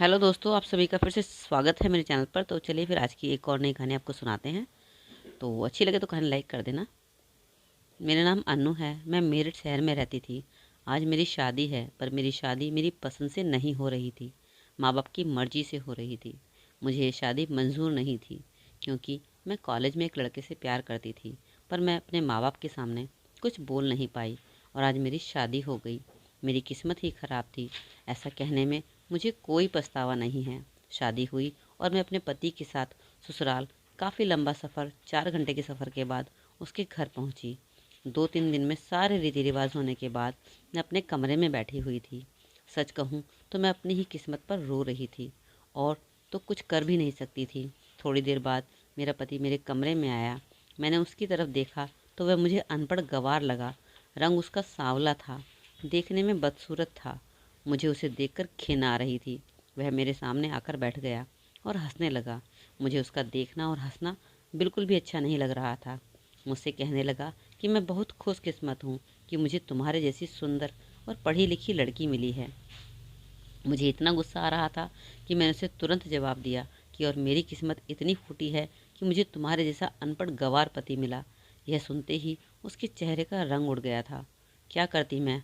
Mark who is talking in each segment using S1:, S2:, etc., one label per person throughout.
S1: Hello दोस्तों, आप सभी का फिर से स्वागत है मेरे चैनल पर। तो चलिए फिर आज की एक और नई कहानी आपको सुनाते हैं। तो अच्छी लगे तो कहानी लाइक कर देना। मेरा नाम अन्नू है, मैं मेरठ शहर में रहती थी। आज मेरी शादी है, पर मेरी शादी मेरी पसंद से नहीं हो रही थी, माँ बाप की मर्जी से हो रही थी। मुझे ये शादी मंजूर नहीं थी, क्योंकि मैं कॉलेज में एक लड़के से प्यार करती थी, पर मैं अपने माँ बाप के सामने कुछ बोल नहीं पाई और आज मेरी शादी हो गई। मेरी किस्मत ही ख़राब थी, ऐसा कहने में मुझे कोई पछतावा नहीं है। शादी हुई और मैं अपने पति के साथ ससुराल काफ़ी लंबा सफ़र 4 घंटे के सफ़र के बाद उसके घर पहुंची। 2-3 दिन में सारे रीति रिवाज होने के बाद मैं अपने कमरे में बैठी हुई थी। सच कहूँ तो मैं अपनी ही किस्मत पर रो रही थी और तो कुछ कर भी नहीं सकती थी। थोड़ी देर बाद मेरा पति मेरे कमरे में आया। मैंने उसकी तरफ देखा तो वह मुझे अनपढ़ गंवार लगा। रंग उसका सांवला था, देखने में बदसूरत था। मुझे उसे देखकर घिन आ रही थी। वह मेरे सामने आकर बैठ गया और हंसने लगा। मुझे उसका देखना और हंसना बिल्कुल भी अच्छा नहीं लग रहा था। मुझसे कहने लगा कि मैं बहुत खुशकिस्मत हूँ कि मुझे तुम्हारे जैसी सुंदर और पढ़ी लिखी लड़की मिली है। मुझे इतना गुस्सा आ रहा था कि मैंने उसे तुरंत जवाब दिया कि और मेरी किस्मत इतनी फूटी है कि मुझे तुम्हारे जैसा अनपढ़ गंवार पति मिला। यह सुनते ही उसके चेहरे का रंग उड़ गया था। क्या करती मैं?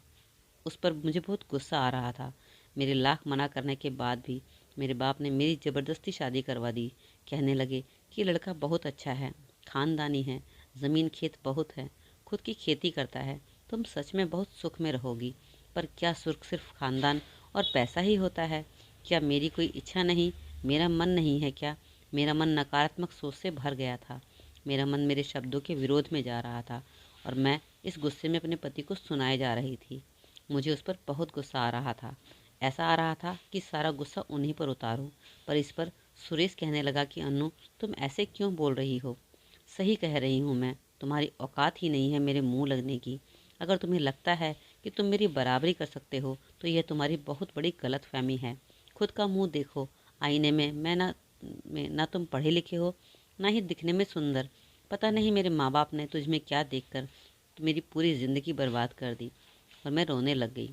S1: उस पर मुझे बहुत गुस्सा आ रहा था। मेरे लाख मना करने के बाद भी मेरे बाप ने मेरी ज़बरदस्ती शादी करवा दी। कहने लगे कि लड़का बहुत अच्छा है, खानदानी है, ज़मीन खेत बहुत है, खुद की खेती करता है, तुम सच में बहुत सुख में रहोगी। पर क्या सुख सिर्फ खानदान और पैसा ही होता है? क्या मेरी कोई इच्छा नहीं, मेरा मन नहीं है क्या? मेरा मन नकारात्मक सोच से भर गया था। मेरा मन मेरे शब्दों के विरोध में जा रहा था और मैं इस गुस्से में अपने पति को सुनाए जा रही थी। मुझे उस पर बहुत गुस्सा आ रहा था। ऐसा आ रहा था कि सारा गुस्सा उन्हीं पर उतारूं। पर इस पर सुरेश कहने लगा कि अन्नू, तुम ऐसे क्यों बोल रही हो? सही कह रही हूँ मैं, तुम्हारी औकात ही नहीं है मेरे मुंह लगने की। अगर तुम्हें लगता है कि तुम मेरी बराबरी कर सकते हो तो यह तुम्हारी बहुत बड़ी गलतफहमी है। खुद का मुंह देखो आईने में। ना तुम पढ़े लिखे हो, ना ही दिखने में सुंदर। पता नहीं मेरे माँ बाप ने तुझ में क्या देखकर मेरी पूरी ज़िंदगी बर्बाद कर दी। और मैं रोने लग गई।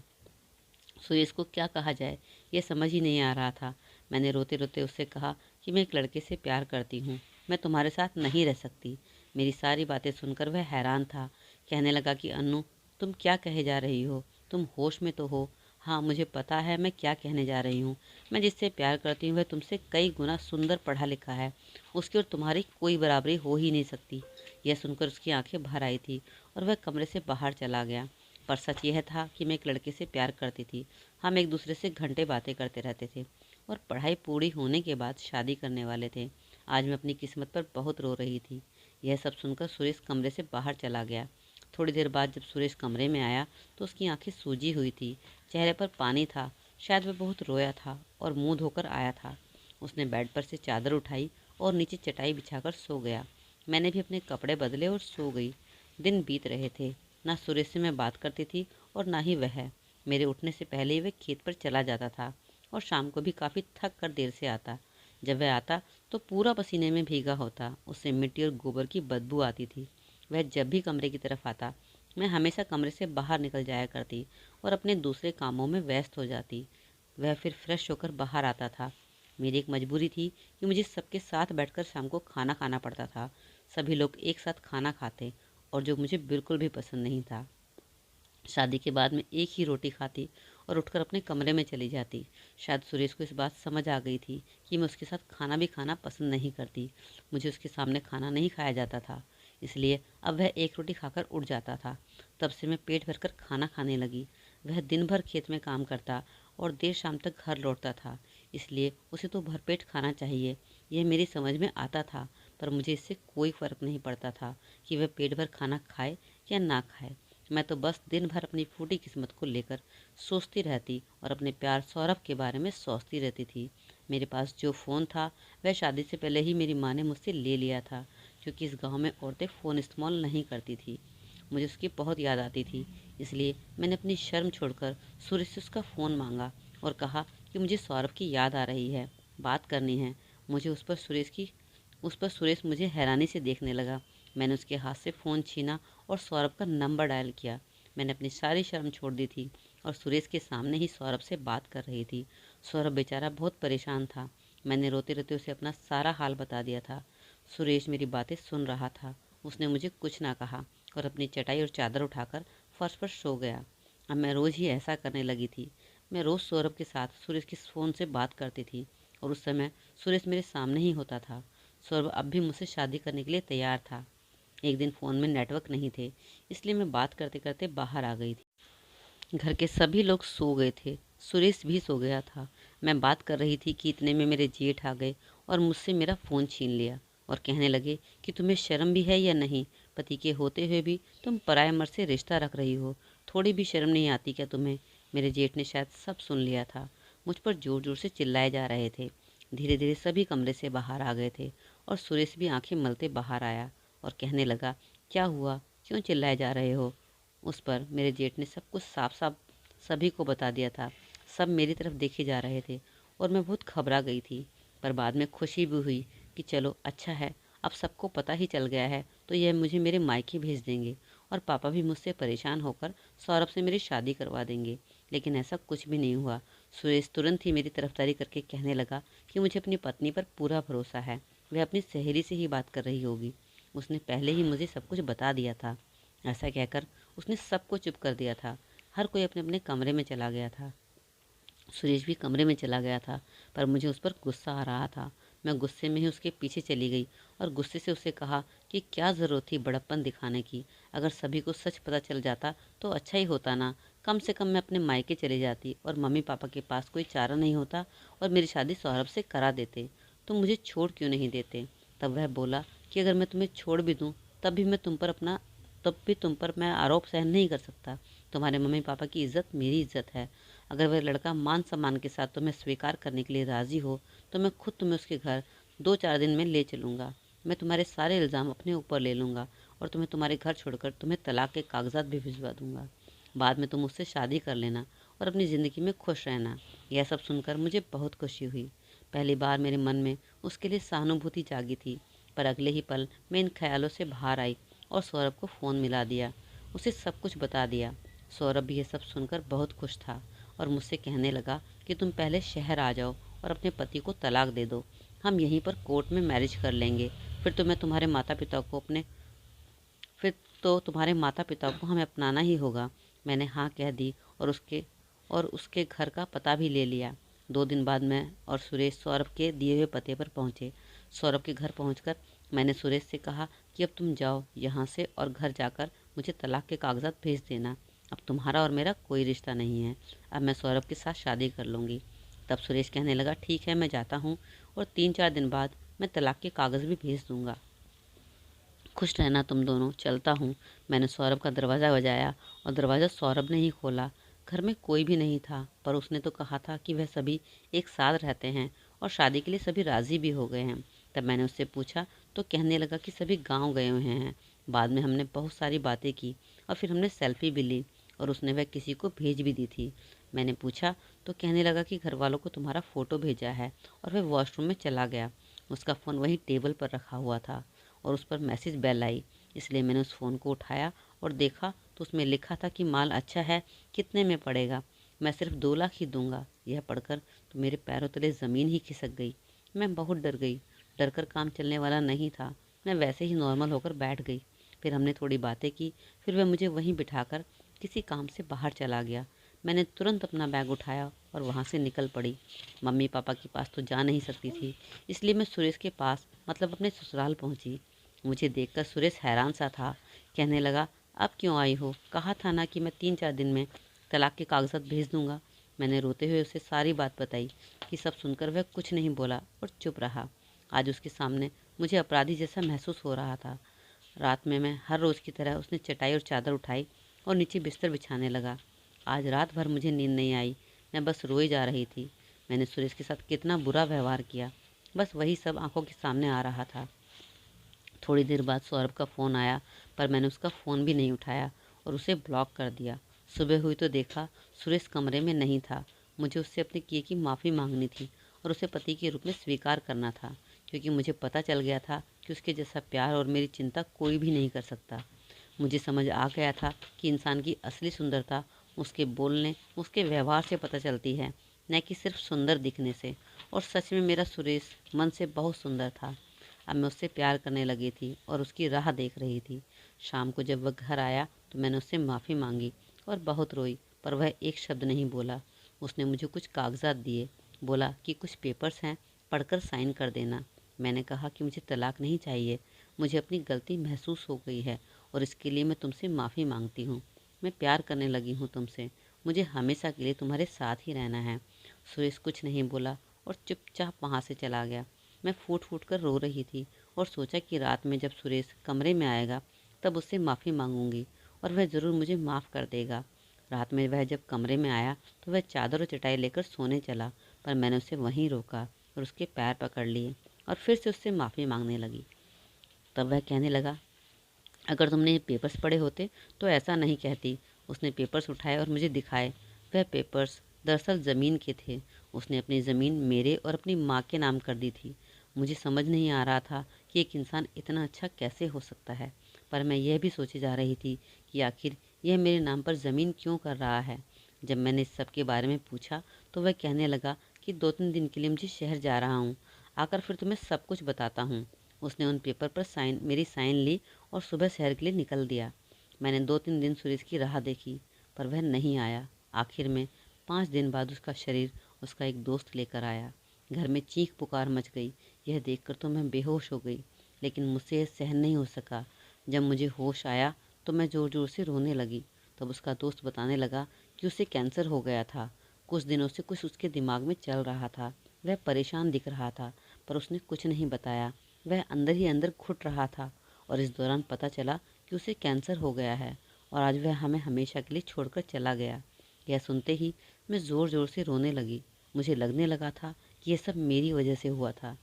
S1: सुरेश को क्या कहा जाए ये समझ ही नहीं आ रहा था। मैंने रोते रोते उससे कहा कि मैं एक लड़के से प्यार करती हूँ, मैं तुम्हारे साथ नहीं रह सकती। मेरी सारी बातें सुनकर वह हैरान था। कहने लगा कि अन्नू, तुम क्या कहे जा रही हो? तुम होश में तो हो? हाँ, मुझे पता है मैं क्या कहने जा रही हूँ। मैं जिससे प्यार करती हूँ वह तुमसे कई गुना सुंदर पढ़ा लिखा है। उसकी और तुम्हारी कोई बराबरी हो ही नहीं सकती। यह सुनकर उसकी आंखें भर आई थी और वह कमरे से बाहर चला गया। पर सच यह था कि मैं एक लड़के से प्यार करती थी। हम एक दूसरे से घंटे बातें करते रहते थे और पढ़ाई पूरी होने के बाद शादी करने वाले थे। आज मैं अपनी किस्मत पर बहुत रो रही थी। यह सब सुनकर सुरेश कमरे से बाहर चला गया। थोड़ी देर बाद जब सुरेश कमरे में आया तो उसकी आंखें सूजी हुई थी, चेहरे पर पानी था। शायद वह बहुत रोया था और मुंह धोकर आया था। उसने बेड पर से चादर उठाई और नीचे चटाई बिछाकर सो गया। मैंने भी अपने कपड़े बदले और सो गई। दिन बीत रहे थे। ना सुरेश से मैं बात करती थी और ना ही वह। मेरे उठने से पहले ही वह खेत पर चला जाता था और शाम को भी काफ़ी थक कर देर से आता। जब वह आता तो पूरा पसीने में भीगा होता। उससे मिट्टी और गोबर की बदबू आती थी। वह जब भी कमरे की तरफ आता, मैं हमेशा कमरे से बाहर निकल जाया करती और अपने दूसरे कामों में व्यस्त हो जाती। वह फिर फ्रेश होकर बाहर आता था। मेरी एक मजबूरी थी कि मुझे सबके साथ बैठकर शाम को खाना खाना पड़ता था। सभी लोग एक साथ खाना खाते और जो मुझे बिल्कुल भी पसंद नहीं था। शादी के बाद मैं एक ही रोटी खाती और उठकर अपने कमरे में चली जाती। शायद सुरेश को इस बात समझ आ गई थी कि मैं उसके साथ खाना भी खाना पसंद नहीं करती। मुझे उसके सामने खाना नहीं खाया जाता था, इसलिए अब वह एक रोटी खाकर उठ जाता था। तब से मैं पेट भरकर खाना खाने लगी। वह दिन भर खेत में काम करता और देर शाम तक घर लौटता था, इसलिए उसे तो भरपेट खाना चाहिए। यह मेरी समझ में आता था, पर मुझे इससे कोई फ़र्क नहीं पड़ता था कि वह पेट भर खाना खाए या ना खाए। मैं तो बस दिन भर अपनी फूटी किस्मत को लेकर सोचती रहती और अपने प्यार सौरभ के बारे में सोचती रहती थी। मेरे पास जो फ़ोन था वह शादी से पहले ही मेरी माँ ने मुझसे ले लिया था, क्योंकि इस गांव में औरतें फ़ोन इस्तेमाल नहीं करती थी। मुझे उसकी बहुत याद आती थी, इसलिए मैंने अपनी शर्म छोड़कर सूर्य से उसका फ़ोन मांगा और कहा कि मुझे सौरभ की याद आ रही है, बात करनी है। मुझे उस पर सुरेश मुझे हैरानी से देखने लगा। मैंने उसके हाथ से फ़ोन छीना और सौरभ का नंबर डायल किया। मैंने अपनी सारी शर्म छोड़ दी थी और सुरेश के सामने ही सौरभ से बात कर रही थी। सौरभ बेचारा बहुत परेशान था। मैंने रोते रोते उसे अपना सारा हाल बता दिया था। सुरेश मेरी बातें सुन रहा था। उसने मुझे कुछ ना कहा और अपनी चटाई और चादर उठाकर फर्श पर सो गया। अब मैं रोज़ ही ऐसा करने लगी थी। मैं रोज़ सौरभ के साथ सुरेश के फ़ोन से बात करती थी और उस समय सुरेश मेरे सामने ही होता था। सौरभ अब भी मुझसे शादी करने के लिए तैयार था। एक दिन फ़ोन में नेटवर्क नहीं थे, इसलिए मैं बात करते करते बाहर आ गई थी। घर के सभी लोग सो गए थे। सुरेश भी सो गया था। मैं बात कर रही थी कि इतने में मेरे जेठ आ गए और मुझसे मेरा फ़ोन छीन लिया और कहने लगे कि तुम्हें शर्म भी है या नहीं? पति के होते हुए भी तुम पराये मर्द से रिश्ता रख रही हो। थोड़ी भी शर्म नहीं आती क्या तुम्हें? मेरे जेठ ने शायद सब सुन लिया था। मुझ पर जोर जोर से चिल्लाए जा रहे थे। धीरे धीरे सभी कमरे से बाहर आ गए थे और सुरेश भी आंखें मलते बाहर आया और कहने लगा, क्या हुआ? क्यों चिल्लाए जा रहे हो? उस पर मेरे जेठ ने सब कुछ साफ साफ सभी को बता दिया था। सब मेरी तरफ देखे जा रहे थे और मैं बहुत घबरा गई थी। पर बाद में खुशी भी हुई कि चलो अच्छा है, अब सबको पता ही चल गया है तो यह मुझे मेरे मायके भेज देंगे और पापा भी मुझसे परेशान होकर सौरभ से मेरी शादी करवा देंगे। लेकिन ऐसा कुछ भी नहीं हुआ। सुरेश तुरंत ही मेरी तरफदारी करके कहने लगा कि मुझे अपनी पत्नी पर पूरा भरोसा है। वह अपनी सहेली से ही बात कर रही होगी। उसने पहले ही मुझे सब कुछ बता दिया था। ऐसा कहकर उसने सबको चुप कर दिया था। हर कोई अपने अपने कमरे में चला गया था। सुरेश भी कमरे में चला गया था, पर मुझे उस पर गुस्सा आ रहा था। मैं गुस्से में ही उसके पीछे चली गई और गुस्से से उसे कहा कि क्या ज़रूरत थी बड़प्पन दिखाने की। अगर सभी को सच पता चल जाता तो अच्छा ही होता ना। कम से कम मैं अपने मायके चली जाती और मम्मी पापा के पास कोई चारा नहीं होता और मेरी शादी सौरभ से करा देते। तुम मुझे छोड़ क्यों नहीं देते? तब वह बोला कि अगर मैं तुम्हें छोड़ भी दूँ तब भी तुम पर मैं आरोप सहन नहीं कर सकता। तुम्हारे मम्मी पापा की इज्जत मेरी इज्जत है। अगर वह लड़का मान सम्मान के साथ तुम्हें स्वीकार करने के लिए राज़ी हो तो मैं खुद तुम्हें उसके घर 2-4 दिन में ले चलूँगा। मैं तुम्हारे सारे इल्ज़ाम अपने ऊपर ले लूँगा और तुम्हें तुम्हारे घर छोड़कर तुम्हें तलाक के कागजात भी भिजवा दूँगा। बाद में तुम मुझसे शादी कर लेना और अपनी ज़िंदगी में खुश रहना। यह सब सुनकर मुझे बहुत खुशी हुई। पहली बार मेरे मन में उसके लिए सहानुभूति जागी थी। पर अगले ही पल मैं इन ख्यालों से बाहर आई और सौरभ को फ़ोन मिला दिया। उसे सब कुछ बता दिया। सौरभ भी यह सब सुनकर बहुत खुश था और मुझसे कहने लगा कि तुम पहले शहर आ जाओ और अपने पति को तलाक दे दो। हम यहीं पर कोर्ट में मैरिज कर लेंगे। फिर तुम्हें तुम्हारे माता पिता को अपने फिर तो तुम्हारे माता पिता को हमें अपनाना ही होगा। मैंने हाँ कह दी और उसके घर का पता भी ले लिया। 2 दिन बाद मैं और सुरेश सौरभ के दिए हुए पते पर पहुँचे। सौरभ के घर पहुँचकर मैंने सुरेश से कहा कि अब तुम जाओ यहाँ से और घर जाकर मुझे तलाक के कागजात भेज देना। अब तुम्हारा और मेरा कोई रिश्ता नहीं है। अब मैं सौरभ के साथ शादी कर लूँगी। तब सुरेश कहने लगा, ठीक है मैं जाता हूँ और 3-4 दिन बाद मैं तलाक के कागज़ भी भेज दूँगा। खुश रहना तुम दोनों, चलता हूँ। मैंने सौरभ का दरवाज़ा बजाया और दरवाज़ा सौरभ ने ही खोला। घर में कोई भी नहीं था, पर उसने तो कहा था कि वह सभी एक साथ रहते हैं और शादी के लिए सभी राज़ी भी हो गए हैं। तब मैंने उससे पूछा तो कहने लगा कि सभी गांव गए हुए हैं। बाद में हमने बहुत सारी बातें की और फिर हमने सेल्फी भी ली और उसने वह किसी को भेज भी दी थी। मैंने पूछा तो कहने लगा कि घर वालों को तुम्हारा फ़ोटो भेजा है और वह वॉशरूम में चला गया। उसका फ़ोन वहीं टेबल पर रखा हुआ था और उस पर मैसेज बेल आई, इसलिए मैंने उस फ़ोन को उठाया और देखा तो उसमें लिखा था कि माल अच्छा है, कितने में पड़ेगा? मैं सिर्फ 2 लाख ही दूंगा। यह पढ़कर तो मेरे पैरों तले ज़मीन ही खिसक गई। मैं बहुत डर गई। डर कर काम चलने वाला नहीं था। मैं वैसे ही नॉर्मल होकर बैठ गई। फिर हमने थोड़ी बातें की। फिर वह मुझे वहीं बिठाकर किसी काम से बाहर चला गया। मैंने तुरंत अपना बैग उठाया और वहाँ से निकल पड़ी। मम्मी पापा के पास तो जा नहीं सकती थी, इसलिए मैं सुरेश के पास मतलब अपने ससुराल पहुँची। मुझे देखकर सुरेश हैरान सा था। कहने लगा, अब क्यों आई हो? कहा था ना कि मैं 3-4 दिन में तलाक के कागजात भेज दूंगा। मैंने रोते हुए उसे सारी बात बताई कि सब सुनकर वह कुछ नहीं बोला और चुप रहा। आज उसके सामने मुझे अपराधी जैसा महसूस हो रहा था। रात में मैं हर रोज़ की तरह उसने चटाई और चादर उठाई और नीचे बिस्तर बिछाने लगा। आज रात भर मुझे नींद नहीं आई। मैं बस रोई जा रही थी। मैंने सुरेश के साथ कितना बुरा व्यवहार किया, बस वही सब आंखों के सामने आ रहा था। थोड़ी देर बाद सौरभ का फ़ोन आया, पर मैंने उसका फ़ोन भी नहीं उठाया और उसे ब्लॉक कर दिया। सुबह हुई तो देखा सुरेश कमरे में नहीं था। मुझे उससे अपने किए की माफ़ी मांगनी थी और उसे पति के रूप में स्वीकार करना था, क्योंकि मुझे पता चल गया था कि उसके जैसा प्यार और मेरी चिंता कोई भी नहीं कर सकता। मुझे समझ आ गया था कि इंसान की असली सुंदरता उसके बोलने, उसके व्यवहार से पता चलती है। न कि सिर्फ सुंदर दिखने से। और सच में मेरा सुरेश मन से बहुत सुंदर था। अब मैं उससे प्यार करने लगी थी और उसकी राह देख रही थी। शाम को जब वह घर आया तो मैंने उससे माफ़ी मांगी और बहुत रोई, पर वह एक शब्द नहीं बोला। उसने मुझे कुछ कागजात दिए, बोला कि कुछ पेपर्स हैं, पढ़कर साइन कर देना। मैंने कहा कि मुझे तलाक नहीं चाहिए, मुझे अपनी गलती महसूस हो गई है और इसके लिए मैं तुमसे माफ़ी मांगती हूँ। मैं प्यार करने लगी हूँ तुमसे, मुझे हमेशा के लिए तुम्हारे साथ ही रहना है। सुरेश कुछ नहीं बोला और चुपचाप वहाँ से चला गया। मैं फूट फूट कर रो रही थी और सोचा कि रात में जब सुरेश कमरे में आएगा तब उससे माफ़ी मांगूंगी और वह ज़रूर मुझे माफ़ कर देगा। रात में वह जब कमरे में आया तो वह चादर और चटाई लेकर सोने चला, पर मैंने उसे वहीं रोका और उसके पैर पकड़ लिए और फिर से उससे माफ़ी मांगने लगी। तब वह कहने लगा, अगर तुमने ये पेपर्स पढ़े होते तो ऐसा नहीं कहती। उसने पेपर्स उठाए और मुझे दिखाए। वह पेपर्स दरअसल ज़मीन के थे। उसने अपनी ज़मीन मेरे और अपनी माँ के नाम कर दी थी। मुझे समझ नहीं आ रहा था कि एक इंसान इतना अच्छा कैसे हो सकता है, पर मैं यह भी सोचे जा रही थी कि आखिर यह मेरे नाम पर ज़मीन क्यों कर रहा है। जब मैंने इस सब के बारे में पूछा तो वह कहने लगा कि 2-3 दिन के लिए मुझे शहर जा रहा हूँ, आकर फिर तुम्हें सब कुछ बताता हूँ। उसने उन पेपर पर मेरी साइन ली और सुबह शहर के लिए निकल दिया। मैंने 2-3 दिन सुरेश की राह देखी, पर वह नहीं आया। आखिर में 5 दिन बाद उसका शरीर उसका एक दोस्त लेकर आया। घर में चीख पुकार मच गई। यह देखकर तो मैं बेहोश हो गई, लेकिन मुझसे यह सहन नहीं हो सका। जब मुझे होश आया तो मैं ज़ोर ज़ोर से रोने लगी। तब उसका दोस्त बताने लगा कि उसे कैंसर हो गया था। कुछ दिनों से कुछ उसके दिमाग में चल रहा था। वह परेशान दिख रहा था, पर उसने कुछ नहीं बताया। वह अंदर ही अंदर घुट रहा था और इस दौरान पता चला कि उसे कैंसर हो गया है और आज वह हमें हमेशा के लिए छोड़कर चला गया। यह सुनते ही मैं ज़ोर ज़ोर से रोने लगी। मुझे लगने लगा था कि यह सब मेरी वजह से हुआ था।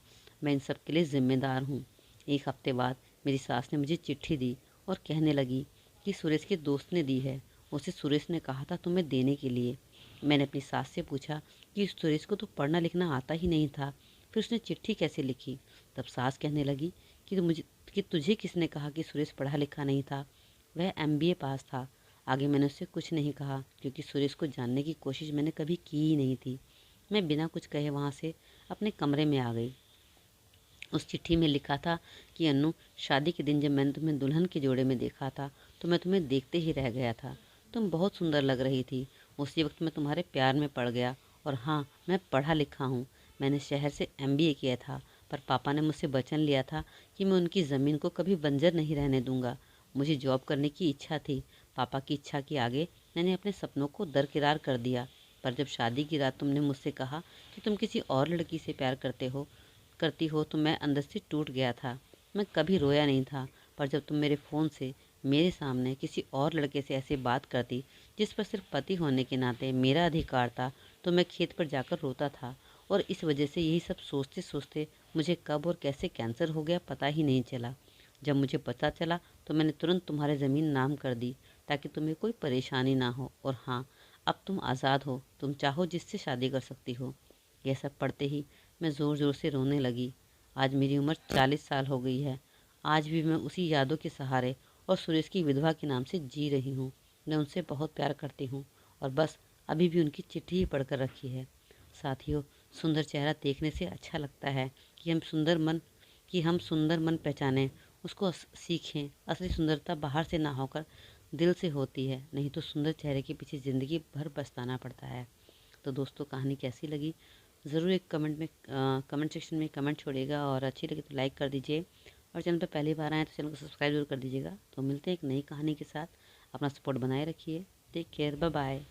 S1: मैं इन सब के लिए ज़िम्मेदार हूँ। एक हफ्ते बाद मेरी सास ने मुझे चिट्ठी दी और कहने लगी कि सुरेश के दोस्त ने दी है। उसे सुरेश ने कहा था तुम्हें देने के लिए। मैंने अपनी सास से पूछा कि सुरेश को तो पढ़ना लिखना आता ही नहीं था, फिर उसने चिट्ठी कैसे लिखी। तब सास कहने लगी कि तुझे किसने कहा कि सुरेश पढ़ा लिखा नहीं था, वह MBA पास था। आगे मैंने उससे कुछ नहीं कहा, क्योंकि सुरेश को जानने की कोशिश मैंने कभी की ही नहीं थी। मैं बिना कुछ कहे वहाँ से अपने कमरे में आ गई। उस चिट्ठी में लिखा था कि अन्नू, शादी के दिन जब मैंने तुम्हें दुल्हन के जोड़े में देखा था तो मैं तुम्हें देखते ही रह गया था। तुम बहुत सुंदर लग रही थी। उसी वक्त मैं तुम्हारे प्यार में पड़ गया। और हाँ, मैं पढ़ा लिखा हूँ। मैंने शहर से MBA किया था, पर पापा ने मुझसे वचन लिया था कि मैं उनकी ज़मीन को कभी बंजर नहीं रहने दूंगा। मुझे जॉब करने की इच्छा थी। पापा की इच्छा के आगे मैंने अपने सपनों को दरकिरार कर दिया। पर जब शादी की रात तुमने मुझसे कहा कि तुम किसी और लड़की से प्यार करती हो तो मैं अंदर से टूट गया था। मैं कभी रोया नहीं था, पर जब तुम मेरे फ़ोन से मेरे सामने किसी और लड़के से ऐसे बात करती जिस पर सिर्फ पति होने के नाते मेरा अधिकार था, तो मैं खेत पर जाकर रोता था। और इस वजह से यही सब सोचते सोचते मुझे कब और कैसे कैंसर हो गया पता ही नहीं चला। जब मुझे पता चला तो मैंने तुरंत तुम्हारे ज़मीन नाम कर दी, ताकि तुम्हें कोई परेशानी ना हो। और हाँ, अब तुम आज़ाद हो, तुम चाहो जिससे शादी कर सकती हो। यह सब पढ़ते ही मैं ज़ोर ज़ोर से रोने लगी। आज मेरी उम्र 40 साल हो गई है। आज भी मैं उसी यादों के सहारे और सुरेश की विधवा के नाम से जी रही हूँ। मैं उनसे बहुत प्यार करती हूँ और बस अभी भी उनकी चिट्ठी ही पढ़कर रखी है। साथियों, सुंदर चेहरा देखने से अच्छा लगता है कि हम सुंदर मन पहचानें, उसको सीखें। असली सुंदरता बाहर से ना होकर दिल से होती है, नहीं तो सुंदर चेहरे के पीछे ज़िंदगी भर पछताना पड़ता है। तो दोस्तों, कहानी कैसी लगी ज़रूर एक कमेंट सेक्शन में कमेंट छोड़िएगा, और अच्छी लगे तो लाइक कर दीजिए, और चैनल पर पहली बार आए तो चैनल को सब्सक्राइब जरूर कर दीजिएगा। तो मिलते हैं एक नई कहानी के साथ। अपना सपोर्ट बनाए रखिए। Take care, bye bye.